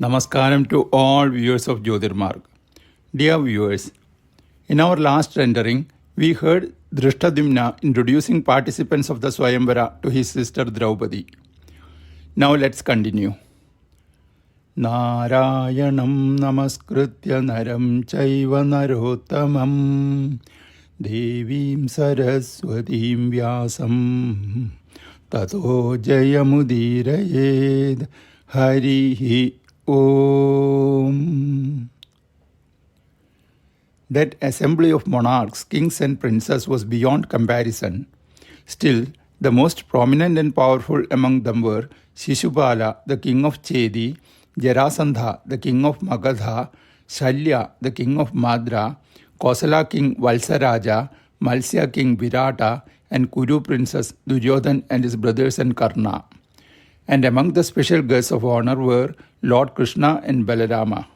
Namaskaram to all viewers of Jyotirmarg. Dear viewers, in our last rendering, we heard Drishtadimna introducing participants of the Swayamvara to his sister Draupadi. Now let's continue. Narayanam namaskritya naram chaiva narottamam devim saraswatim vyasam tato jayamudirayed harihi Om. That assembly of monarchs, kings and princes was beyond comparison. Still, the most prominent and powerful among them were Shishupala, the king of Chedi, Jarasandha, the king of Magadha, Shalya, the king of Madra, Kosala king Valsaraja, Malsya king Virata, and Kuru princess Duryodhan and his brothers and Karna. And among the special guests of honor were Lord Krishna and Balarama.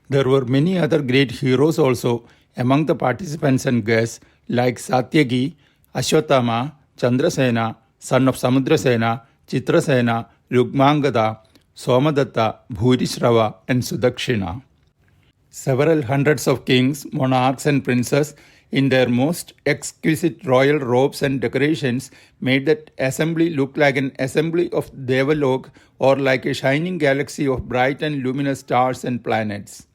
There were many other great heroes also among the participants and guests like Satyaki, Ashwatthama, Chandrasena, son of Samudrasena, Chitrasena, Rugmangada, Somadatta, Bhurishrava and Sudakshina. Several hundreds of kings, monarchs and princes in their most exquisite royal robes and decorations made that assembly look like an assembly of Devalok or like a shining galaxy of bright and luminous stars and planets.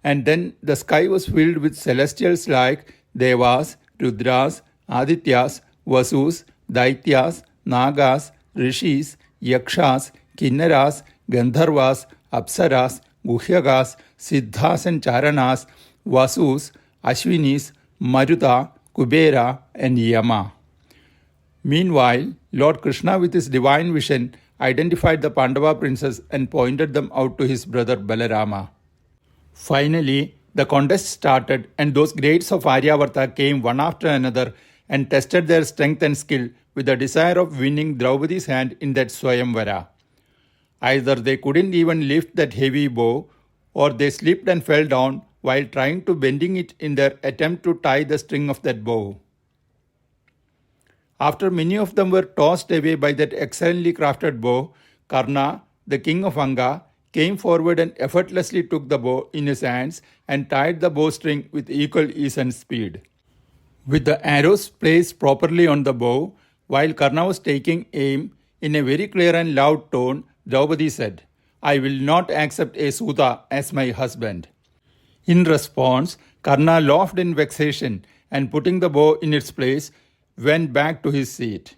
And then the sky was filled with celestials like Devas, Rudras, Adityas, Vasus, Daityas, Nagas, Rishis, Yakshas, Kinnaras, Gandharvas, Apsaras, Guhyagas, Siddhas and Charanas, Vasus, Ashwinis, Maruta, Kubera and Yama. Meanwhile, Lord Krishna with his divine vision identified the Pandava princes and pointed them out to his brother Balarama. Finally, the contest started and those greats of Aryavarta came one after another and tested their strength and skill with the desire of winning Draupadi's hand in that Swayamvara. Either they couldn't even lift that heavy bow or they slipped and fell down while trying to bending it in their attempt to tie the string of that bow. After many of them were tossed away by that excellently crafted bow, Karna, the king of Anga, came forward and effortlessly took the bow in his hands and tied the bowstring with equal ease and speed. With the arrows placed properly on the bow, while Karna was taking aim, in a very clear and loud tone, Draupadi said, "I will not accept a Suta as my husband." In response, Karna laughed in vexation and putting the bow in its place, went back to his seat.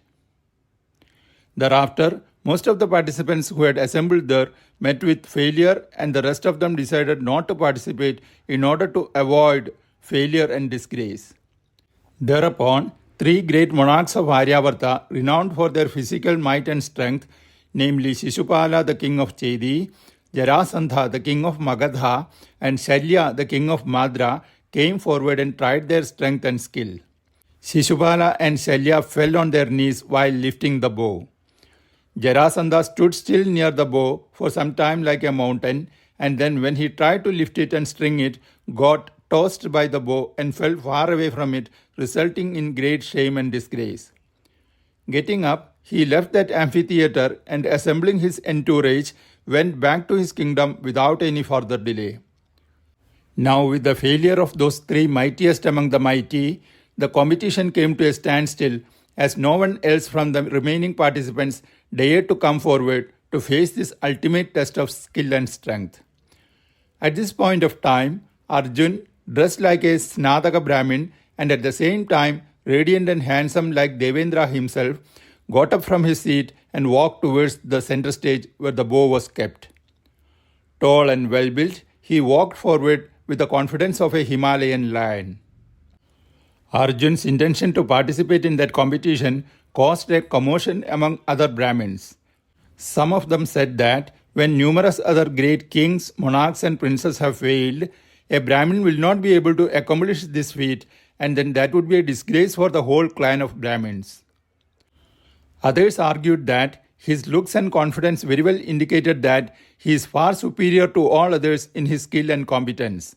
Thereafter, most of the participants who had assembled there met with failure and the rest of them decided not to participate in order to avoid failure and disgrace. Thereupon, three great monarchs of Aryavarta, renowned for their physical might and strength, namely Shishupala, the king of Chedi, Jarasandha, the king of Magadha, and Shalya, the king of Madra, came forward and tried their strength and skill. Shishupala and Shalya fell on their knees while lifting the bow. Jarasandha stood still near the bow for some time like a mountain, and then when he tried to lift it and string it, got tossed by the bow and fell far away from it, resulting in great shame and disgrace. Getting up, he left that amphitheatre and assembling his entourage, went back to his kingdom without any further delay. Now, with the failure of those three mightiest among the mighty, the competition came to a standstill as no one else from the remaining participants dared to come forward to face this ultimate test of skill and strength. At this point of time, Arjun, dressed like a Snataka Brahmin and at the same time radiant and handsome like Devendra himself, got up from his seat and walked towards the center stage where the bow was kept. Tall and well-built, he walked forward with the confidence of a Himalayan lion. Arjun's intention to participate in that competition caused a commotion among other Brahmins. Some of them said that when numerous other great kings, monarchs and princes have failed, a Brahmin will not be able to accomplish this feat and then that would be a disgrace for the whole clan of Brahmins. Others argued that his looks and confidence very well indicated that he is far superior to all others in his skill and competence.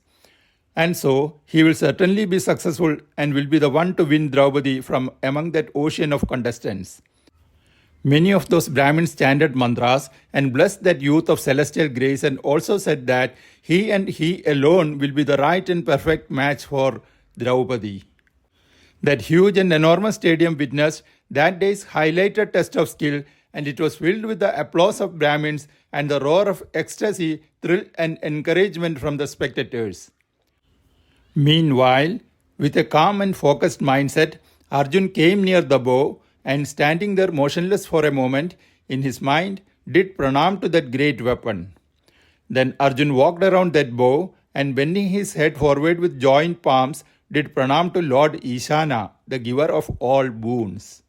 And so, he will certainly be successful and will be the one to win Draupadi from among that ocean of contestants. Many of those Brahmins chanted mantras and blessed that youth of celestial grace and also said that he and he alone will be the right and perfect match for Draupadi. That huge and enormous stadium witnessed that day's highlighted test of skill, and it was filled with the applause of Brahmins and the roar of ecstasy, thrill, and encouragement from the spectators. Meanwhile, with a calm and focused mindset, Arjun came near the bow and, standing there motionless for a moment, in his mind did pranam to that great weapon. Then Arjun walked around that bow and, bending his head forward with joined palms, did pranam to Lord Ishana, the giver of all boons.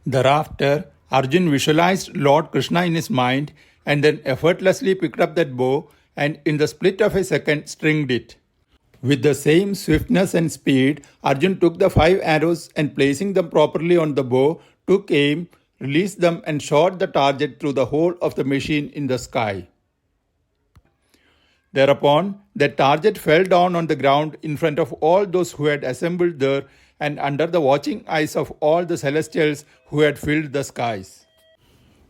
Thereafter, Arjun visualized Lord Krishna in his mind and then effortlessly picked up that bow and, in the split of a second, stringed it. With the same swiftness and speed, Arjun took the 5 arrows and, placing them properly on the bow, took aim, released them, and shot the target through the hole of the machine in the sky. Thereupon, the target fell down on the ground in front of all those who had assembled there and under the watching eyes of all the celestials who had filled the skies.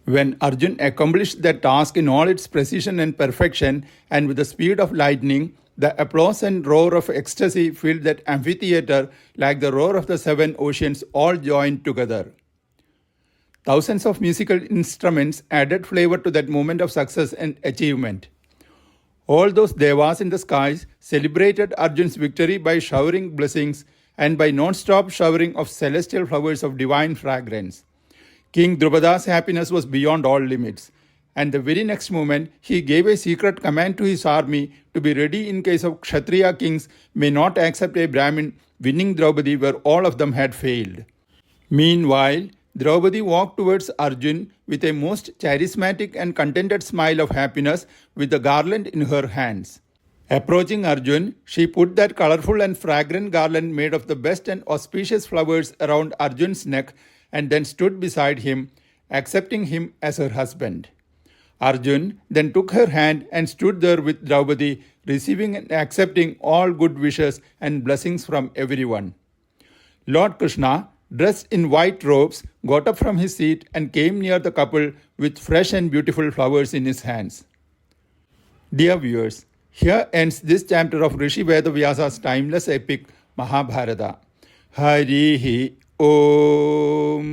When Arjun accomplished that task in all its precision and perfection and with the speed of lightning, the applause and roar of ecstasy filled that amphitheatre like the roar of the 7 oceans all joined together. Thousands of musical instruments added flavor to that moment of success and achievement. All those devas in the skies celebrated Arjun's victory by showering blessings and by non-stop showering of celestial flowers of divine fragrance. King Draupadi's happiness was beyond all limits, and the very next moment he gave a secret command to his army to be ready in case of Kshatriya kings may not accept a Brahmin winning Draupadi where all of them had failed. Meanwhile, Draupadi walked towards Arjun with a most charismatic and contented smile of happiness with the garland in her hands. Approaching Arjun, she put that colorful and fragrant garland made of the best and auspicious flowers around Arjun's neck and then stood beside him, accepting him as her husband. Arjun then took her hand and stood there with Draupadi, receiving and accepting all good wishes and blessings from everyone. Lord Krishna, dressed in white robes, got up from his seat and came near the couple with fresh and beautiful flowers in his hands. Dear viewers, here ends this chapter of Rishi Vedavyasa's timeless epic Mahabharata. Harihi Om.